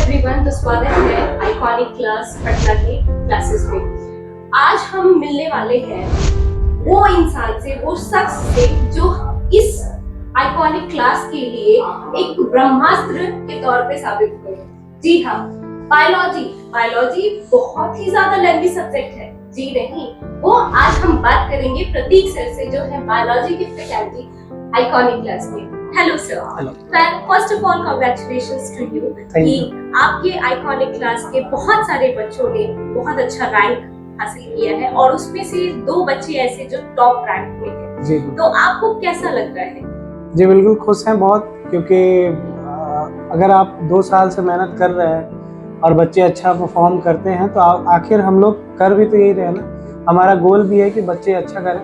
Everyone, तो स्वागत है आइकॉनिक क्लास पटना के क्लासेस में। आज हम मिलने वाले हैं वो इंसान से, वो शख्स से जो इस आइकॉनिक क्लास के लिए एक ब्रह्मास्त्र के तौर पे साबित हुए। जी हाँ, बायोलॉजी बहुत ही ज्यादा लेंथी सब्जेक्ट है। जी नहीं, वो आज हम बात करेंगे प्रतीक सर से, जो है बायोलॉजी के फैकल्टी आइकॉनिक क्लास में। Hello sir. Hello. First of all congratulations to you कि आपके आइकॉनिक क्लास के बहुत सारे बच्चों ने बहुत अच्छा रैंक हासिल किया है और उसमें से 2 बच्चे ऐसे जो टॉप रैंक में हैं। जी, तो आपको कैसा लग रहा है? जी बिल्कुल खुश हैं बहुत, क्योंकि अगर आप 2 साल से मेहनत कर रहे हैं और बच्चे अच्छा परफॉर्म करते हैं तो आखिर हम लोग कर भी तो यही रहे ना। हमारा गोल भी है कि बच्चे अच्छा करें।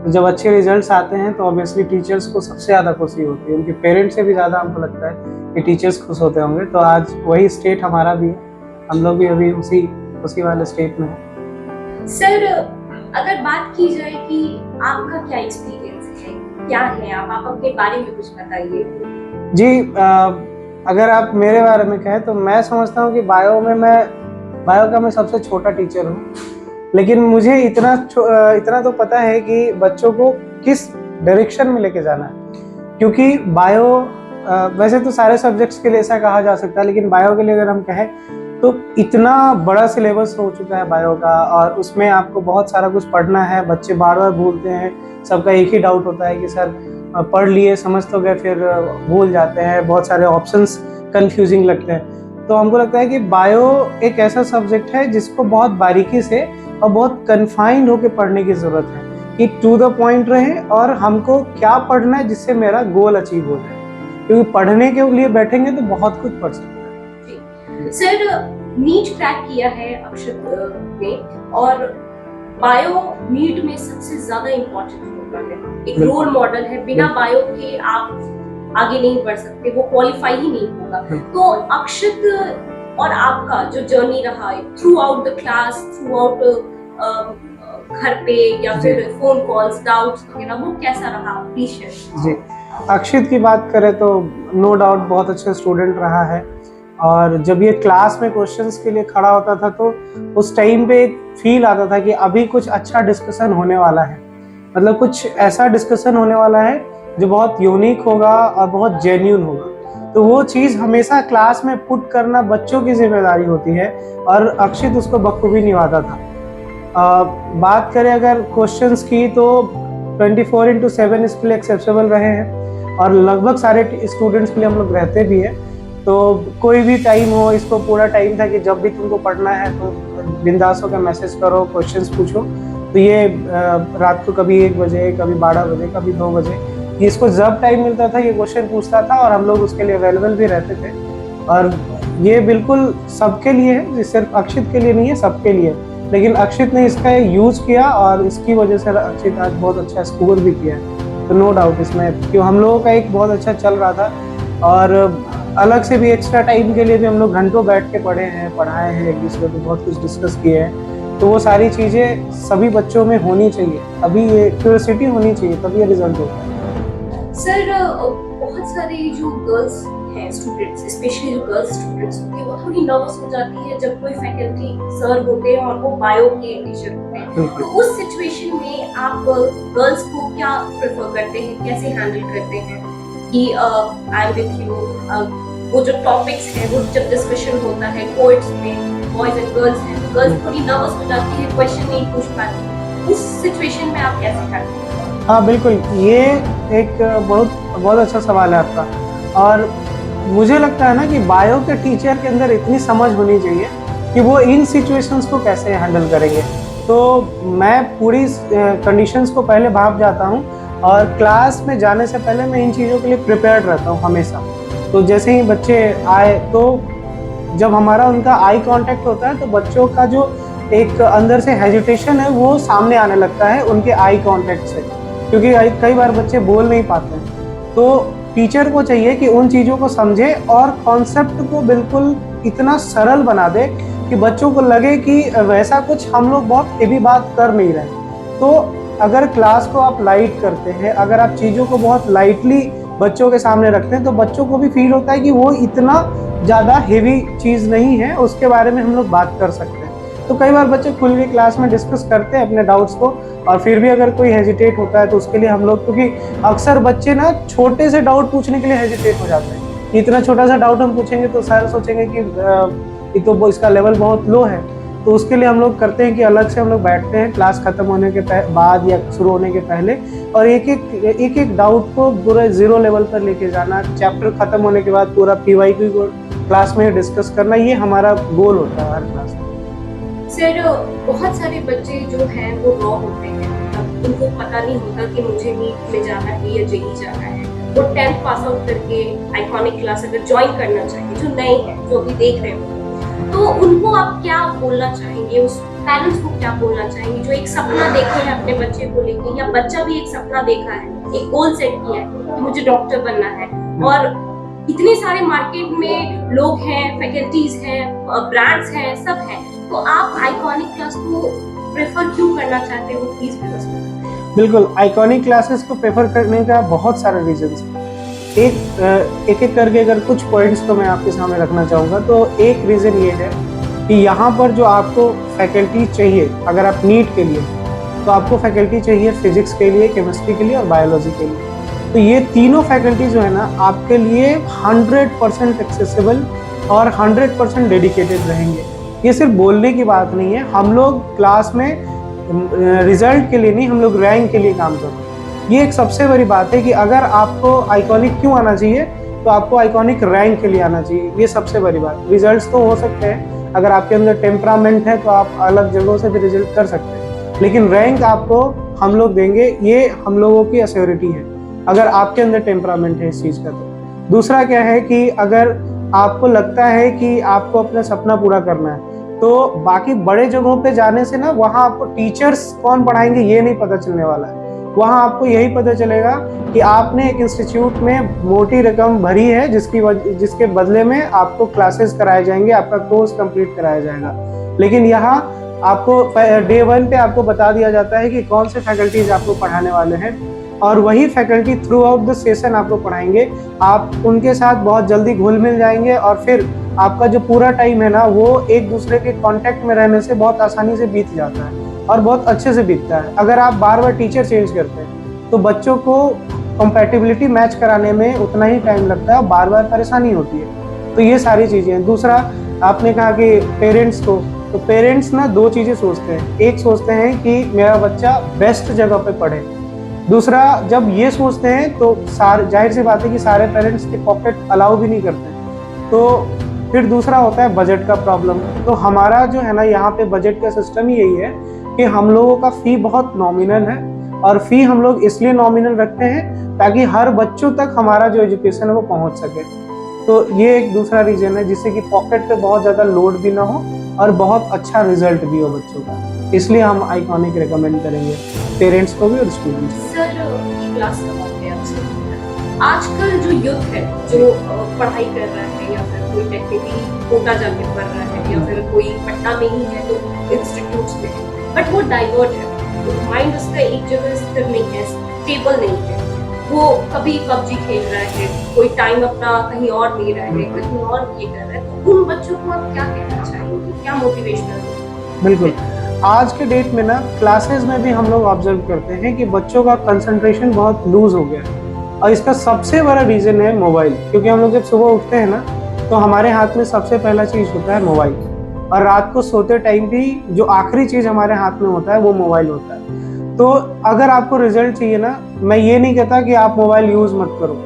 तो जब अच्छे रिजल्ट्स आते हैं तो ऑब्वियसली टीचर्स को सबसे ज़्यादा खुशी होती है, उनके पेरेंट्स से भी ज़्यादा हमको लगता है कि टीचर्स खुश होते होंगे। तो आज वही स्टेट हमारा भी है, हम लोग भी अभी उसी वाले स्टेट में हैं। सर, अगर बात की जाए कि आपका क्या एक्सपीरियंस है, क्या है, आप अपने बारे में कुछ बताइए। जी, अगर आप मेरे बारे में कहें तो मैं समझता हूँ कि बायो का मैं सबसे छोटा टीचर हूँ। लेकिन मुझे इतना तो पता है कि बच्चों को किस डायरेक्शन में लेके जाना है, क्योंकि बायो वैसे तो सारे सब्जेक्ट्स के लिए ऐसा कहा जा सकता है, लेकिन बायो के लिए अगर हम कहें तो इतना बड़ा सिलेबस हो चुका है बायो का, और उसमें आपको बहुत सारा कुछ पढ़ना है। बच्चे बार बार भूलते हैं, सबका एक ही डाउट होता है कि सर पढ़ लिए, समझ तो गए, फिर भूल जाते हैं, बहुत सारे ऑप्शंस कंफ्यूजिंग लगते हैं। तो हमको लगता है कि बायो एक ऐसा सब्जेक्ट है जिसको बहुत बारीकी से और बहुत कन्फाइंड होकर पढ़ने की ज़रूरत है, कि टू द पॉइंट रहे और हमको क्या पढ़ना है जिससे मेरा गोल अचीव हो जाए। क्योंकि पढ़ने के लिए बैठेंगे तो बहुत कुछ पढ़ सकते हैं। सर, नीट क्रैक किया है अक्षत ने, और बायो नीट में सबसे ज्यादा इम्पोर्टेंट होता है, एक रोल मॉडल है। बिना बायो के आप आगे नहीं बढ़ सकते, वो क्वालिफाई ही नहीं होगा। तो अक्षत और आपका जो जर्नी रहा है through out the class, through out घर पे या फिर फोन कॉल्स, डाउट्स वगैरह, वो कैसा रहा? Please share. जी, अक्षित की बात करें तो नो डाउट बहुत अच्छा स्टूडेंट रहा है, और जब ये क्लास में क्वेश्चंस के लिए खड़ा होता था तो उस टाइम पे एक फील आता था कि अभी कुछ अच्छा डिस्कशन होने वाला है, मतलब कुछ ऐसा डिस्कशन होने वाला है जो बहुत यूनिक होगा और बहुत जेन्युइन होगा। तो वो चीज़ हमेशा क्लास में पुट करना बच्चों की जिम्मेदारी होती है, और अक्षित उसको बखूबी निभाता था। बात करें अगर क्वेश्चंस की तो 24/7 इसके लिए एक्सेप्टेबल रहे हैं, और लगभग सारे स्टूडेंट्स के लिए हम लोग रहते भी हैं। तो कोई भी टाइम हो, इसको पूरा टाइम था कि जब भी तुमको पढ़ना है तो बिंदास होकर मैसेज करो, क्वेश्चंस पूछो। तो ये रात को कभी 1 बजे, कभी 12 बजे, कभी 2 बजे, इसको जब टाइम मिलता था ये क्वेश्चन पूछता था, और हम लोग उसके लिए अवेलेबल भी रहते थे। और ये बिल्कुल सबके लिए है, सिर्फ अक्षित के लिए नहीं है, सबके लिए। लेकिन अक्षित ने इसका यूज़ किया और इसकी वजह से अक्षित आज बहुत अच्छा स्कोर भी किया है। तो नो डाउट इसमें, क्यों हम लोगों का एक बहुत अच्छा चल रहा था, और अलग से भी एक्स्ट्रा टाइम के लिए भी हम लोग घंटों बैठ के पढ़ाए हैं, एक दूसरे को बहुत कुछ डिस्कस किए हैं। तो वो सारी चीज़ें सभी बच्चों में होनी चाहिए, अभी ये क्यूरियोसिटी होनी चाहिए, तभी ये रिजल्ट होता है। सर, बहुत सारे जो गर्ल्स हैं स्टूडेंट्स, स्पेशली जो गर्ल्स स्टूडेंट्स होते हैं, वो थोड़ी नर्वस हो जाती है जब कोई फैकल्टी सर होते हैं और वो बायो के टीचर होते हैं। तो उस सिचुएशन में आप गर्ल्स को क्या प्रेफर करते हैं, कैसे हैंडल करते हैं कि आई एम विद यू? वो जो टॉपिक्स हैं, वो जब डिस्कशन होता है कोर्ट्स में, बॉयज एंड गर्ल्स हैं, तो गर्ल्स थोड़ी नर्वस हो जाती है, क्वेश्चन नहीं पूछ पाती। उस सिचुएशन में आप कैसे हैंडल करते हैं? हाँ बिल्कुल, ये एक बहुत अच्छा सवाल है आपका। और मुझे लगता है ना कि बायो के टीचर के अंदर इतनी समझ होनी चाहिए कि वो इन सिचुएशंस को कैसे हैंडल करेंगे। तो मैं पूरी कंडीशंस को पहले भाप जाता हूँ, और क्लास में जाने से पहले मैं इन चीज़ों के लिए प्रिपेयर्ड रहता हूँ हमेशा। तो जैसे ही बच्चे आए, तो जब हमारा उनका आई कांटेक्ट होता है तो बच्चों का जो एक अंदर से हेजिटेशन है वो सामने आने लगता है उनके आई कांटेक्ट से, क्योंकि कई बार बच्चे बोल नहीं पाते हैं। तो टीचर को चाहिए कि उन चीज़ों को समझे और कॉन्सेप्ट को बिल्कुल इतना सरल बना दे कि बच्चों को लगे कि वैसा कुछ हम लोग बहुत हेवी बात कर नहीं रहे। तो अगर क्लास को आप लाइट करते हैं, अगर आप चीज़ों को बहुत लाइटली बच्चों के सामने रखते हैं तो बच्चों को भी फील होता है कि वो इतना ज़्यादा हेवी चीज़ नहीं है, उसके बारे में हम लोग बात कर सकते हैं। तो कई बार बच्चे खुल के क्लास में डिस्कस करते हैं अपने डाउट्स को, और फिर भी अगर कोई हेजिटेट होता है तो उसके लिए हम लोग, क्योंकि अक्सर बच्चे ना छोटे से डाउट पूछने के लिए हेजिटेट हो जाते हैं। इतना छोटा सा डाउट हम पूछेंगे तो सर सोचेंगे कि ये तो इसका लेवल बहुत लो है। तो उसके लिए हम लोग करते हैं कि अलग से हम लोग बैठते हैं क्लास खत्म होने के बाद या शुरू होने के पहले, और एक एक डाउट को पूरा 0 लेवल पर लेके जाना, चैप्टर खत्म होने के बाद पूरा PYQ को क्लास में डिस्कस करना, ये हमारा गोल होता है हर क्लास में। सर बहुत सारे बच्चे जो हैं वो रॉ होते हैं, मतलब उनको पता नहीं होता कि मुझे नीट में जाना है या जेई जाना है। वो 10th पास आउट करके आइकॉनिक क्लास अगर ज्वाइन करना चाहिए, जो नए हैं जो अभी देख रहे हो, तो उनको आप क्या बोलना चाहेंगे, उस पेरेंट्स को क्या बोलना चाहेंगे जो एक सपना देखे हैं अपने बच्चे को लेके, या बच्चा भी एक सपना देखा है, एक गोल सेट किया है कि मुझे डॉक्टर बनना है, और इतने सारे मार्केट में लोग हैं, फैकल्टीज हैं, ब्रांड्स हैं, सब हैं, तो आप आइकॉनिक क्लास को प्रेफर क्यों करना चाहते हो, प्लीज बताइए। बिल्कुल, आइकॉनिक क्लासेस को प्रेफर करने का बहुत सारे रीजंस हैं। एक एक करके अगर कुछ पॉइंट्स को मैं आपके सामने रखना चाहूँगा, तो एक रीज़न ये है कि यहाँ पर जो आपको फैकल्टी चाहिए, अगर आप नीट के लिए, तो आपको फैकल्टी चाहिए फिजिक्स के लिए, केमिस्ट्री के लिए और बायोलॉजी के लिए। तो ये तीनों फैकल्टी जो है ना आपके लिए 100% एक्सेसिबल और 100% डेडिकेटेड रहेंगे। ये सिर्फ बोलने की बात नहीं है, हम लोग क्लास में रिजल्ट के लिए नहीं, हम लोग रैंक के लिए काम करते हैं। ये एक सबसे बड़ी बात है कि अगर आपको आइकॉनिक क्यों आना चाहिए, तो आपको आइकॉनिक रैंक के लिए आना चाहिए, ये सबसे बड़ी बात। रिजल्ट्स तो हो सकते हैं, अगर आपके अंदर टेम्परामेंट है तो आप अलग जगहों से भी रिजल्ट कर सकते हैं, लेकिन रैंक आपको हम लोग देंगे, ये हम लोगों की अश्योरिटी है अगर आपके अंदर टेम्परामेंट है इस चीज़ का। तो दूसरा क्या है कि अगर आपको लगता है कि आपको अपना सपना पूरा करना है, तो बाकी बड़े जगहों पे जाने से ना वहाँ आपको टीचर्स कौन पढ़ाएंगे ये नहीं पता चलने वाला है। वहाँ आपको यही पता चलेगा कि आपने एक इंस्टीट्यूट में मोटी रकम भरी है, जिसके बदले में आपको क्लासेस कराए जाएंगे, आपका कोर्स कंप्लीट कराया जाएगा। लेकिन यहाँ आपको डे 1 पे आपको बता दिया जाता है कि कौन से फैकल्टीज आपको पढ़ाने वाले हैं, और वही faculty through out the session आपको पढ़ाएंगे। आप उनके साथ बहुत जल्दी घुल मिल जाएंगे, और फिर आपका जो पूरा टाइम है ना वो एक दूसरे के कांटेक्ट में रहने से बहुत आसानी से बीत जाता है और बहुत अच्छे से बीतता है। अगर आप बार बार टीचर चेंज करते हैं तो बच्चों को कंपैटिबिलिटी मैच कराने में उतना ही टाइम लगता है और बार बार परेशानी होती है। तो ये सारी चीज़ें हैं। दूसरा, आपने कहा कि पेरेंट्स को, तो पेरेंट्स ना 2 चीज़ें सोचते हैं। एक सोचते हैं कि मेरा बच्चा बेस्ट जगह पे पढ़े। दूसरा, जब ये सोचते हैं तो जाहिर सी बात है कि सारे पेरेंट्स के पॉकेट अलाउ भी नहीं करते। तो फिर दूसरा होता है बजट का प्रॉब्लम। तो हमारा जो है ना यहाँ पे बजट का सिस्टम ही यही है कि हम लोगों का फ़ी बहुत नॉमिनल है, और फ़ी हम लोग इसलिए नॉमिनल रखते हैं ताकि हर बच्चों तक हमारा जो एजुकेशन है वो पहुँच सके। तो ये एक दूसरा रीज़न है, जिससे कि पॉकेट पे बहुत ज़्यादा लोड भी ना हो और बहुत अच्छा रिजल्ट भी हो बच्चों का। इसलिए हम आइकॉनिक रिकमेंड करेंगे पेरेंट्स को भी और स्टूडेंट्स को। सर ये क्लास कब होते हैं आपसे? आजकल जो यूथ है जो पढ़ाई कर रहा है, या फिर कोई टेक्निकली कोटा जाके पढ़ रहा है, या फिर कोई पटना में ही है तो इंस्टीट्यूट्स में है, बट वो डाइवर्ट है, तो माइंड उसका एक जगह स्थिर नहीं है, स्टेबल नहीं है। वो कभी PUBG खेल रहा है, कोई टाइम अपना कहीं और ले रहा है, कहीं और ये कर रहा है, तो उन बच्चों को आप क्या कहना चाहेंगे, क्या मोटिवेशनल है? बिल्कुल, आज के डेट में ना क्लासेस में भी हम लोग ऑब्जर्व करते हैं कि बच्चों का कंसंट्रेशन बहुत लूज हो गया है, और इसका सबसे बड़ा रीज़न है मोबाइल। क्योंकि हम लोग जब सुबह उठते हैं ना तो हमारे हाथ में सबसे पहला चीज़ होता है मोबाइल, और रात को सोते टाइम भी जो आखिरी चीज़ हमारे हाथ में होता है वो मोबाइल होता है। तो अगर आपको रिजल्ट चाहिए ना, मैं ये नहीं कहता कि आप मोबाइल यूज़ मत करो,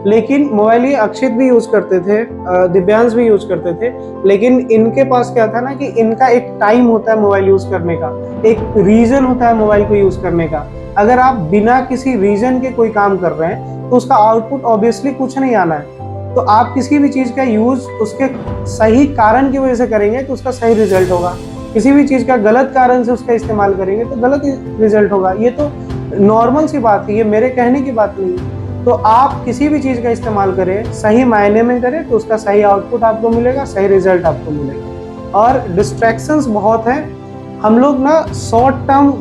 लेकिन मोबाइल ये अक्षित भी यूज़ करते थे, दिव्यांश भी यूज़ करते थे, लेकिन इनके पास क्या था ना कि इनका एक टाइम होता है मोबाइल यूज़ करने का, एक रीज़न होता है मोबाइल को यूज़ करने का। अगर आप बिना किसी रीज़न के कोई काम कर रहे हैं तो उसका आउटपुट ऑब्वियसली कुछ नहीं आना है। तो आप किसी भी चीज़ का यूज़ उसके सही कारण की वजह से करेंगे तो उसका सही रिजल्ट होगा। किसी भी चीज़ का गलत कारण से उसका इस्तेमाल करेंगे तो गलत रिजल्ट होगा। ये तो नॉर्मल सी बात है, ये मेरे कहने की बात नहीं है। तो आप किसी भी चीज़ का इस्तेमाल करें, सही मायने में करें, तो उसका सही आउटपुट आपको मिलेगा, सही रिजल्ट आपको मिलेगा। और डिस्ट्रैक्शंस बहुत हैं, हम लोग ना शॉर्ट टर्म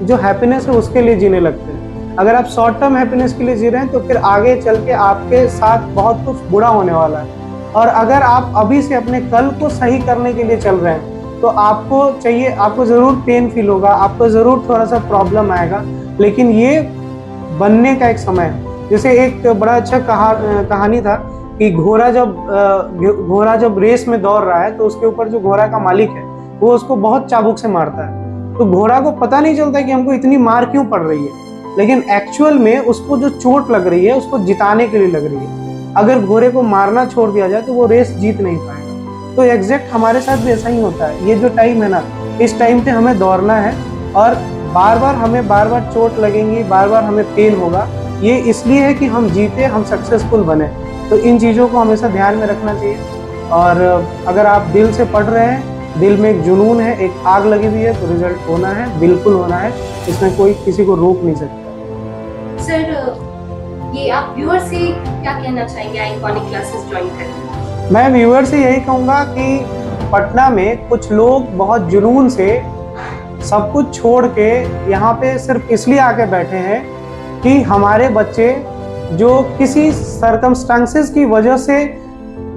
जो हैप्पीनेस है उसके लिए जीने लगते हैं। अगर आप शॉर्ट टर्म हैप्पीनेस के लिए जी रहे हैं तो फिर आगे चल के आपके साथ बहुत कुछ बुरा होने वाला है। और अगर आप अभी से अपने कल को सही करने के लिए चल रहे हैं तो आपको ज़रूर पेन फील होगा, आपको ज़रूर थोड़ा सा प्रॉब्लम आएगा, लेकिन ये बनने का एक समय है। जैसे एक बड़ा अच्छा कहानी था कि घोड़ा जब रेस में दौड़ रहा है तो उसके ऊपर जो घोड़ा का मालिक है वो उसको बहुत चाबुक से मारता है। तो घोड़ा को पता नहीं चलता कि हमको इतनी मार क्यों पड़ रही है, लेकिन एक्चुअल में उसको जो चोट लग रही है उसको जिताने के लिए लग रही है। अगर घोड़े को मारना छोड़ दिया जाए तो वो रेस जीत नहीं पाएगा। तो एग्जैक्ट हमारे साथ भी ऐसा ही होता है। ये जो टाइम है ना, इस टाइम पे हमें दौड़ना है और हमें बार बार चोट लगेंगी, बार बार हमें पेन होगा। ये इसलिए है कि हम जीते, हम सक्सेसफुल बने। तो इन चीज़ों को हमेशा ध्यान में रखना चाहिए। और अगर आप दिल से पढ़ रहे हैं, दिल में एक जुनून है, एक आग लगी हुई है, तो रिजल्ट होना है, बिल्कुल होना है। इसमें कोई किसी को रोक नहीं सकता। सर, ये आप व्यूअर से क्या कहना चाहेंगे आइकॉनिक क्लासेस ज्वाइन करने? मैं व्यूअर से यही कहूँगा कि पटना में कुछ लोग बहुत जुनून से सब कुछ छोड़ के यहाँ पे सिर्फ इसलिए आके बैठे हैं कि हमारे बच्चे जो किसी सर्कमस्टांसेस की वजह से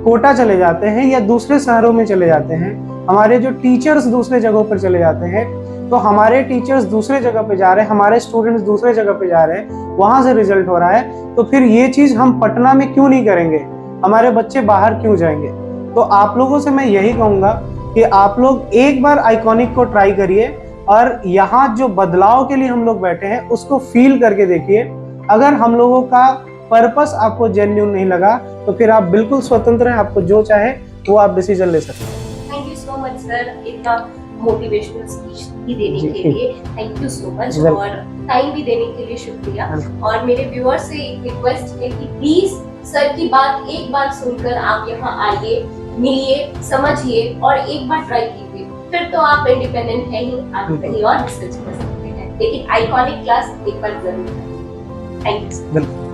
कोटा चले जाते हैं या दूसरे शहरों में चले जाते हैं, हमारे जो टीचर्स दूसरे जगहों पर चले जाते हैं, तो हमारे टीचर्स दूसरे जगह पे जा रहे हैं, हमारे स्टूडेंट्स दूसरे जगह पे जा रहे हैं, वहाँ से रिजल्ट हो रहा है, तो फिर ये चीज़ हम पटना में क्यों नहीं करेंगे? हमारे बच्चे बाहर क्यों जाएंगे? तो आप लोगों से मैं यही कहूँगा कि आप लोग एक बार आइकॉनिक को ट्राई करिए और यहाँ जो बदलाव के लिए हम लोग बैठे हैं उसको फील करके देखिए। अगर हम लोगों का पर्पस आपको जेन्युइन नहीं लगा तो फिर आप बिल्कुल स्वतंत्र हैं, आपको जो चाहे वो आप डिसीजन ले सकते हैं। Thank you so much sir, इतना मोटिवेशनल स्पीच भी देने के लिए थैंक यू सो मच, और टाइम भी देने के लिए शुक्रिया। और मेरे व्यूअर से एक रिक्वेस्ट है कि प्लीज सर की बात एक बार सुनकर आप यहाँ आइए, मिलिए, समझिए और एक बार ट्राई कीजिए। फिर तो आप इंडिपेंडेंट है ही, आप कहीं और रिसर्च कर सकते हैं, लेकिन आइकॉनिक क्लास एक बार जरूर। Thank you.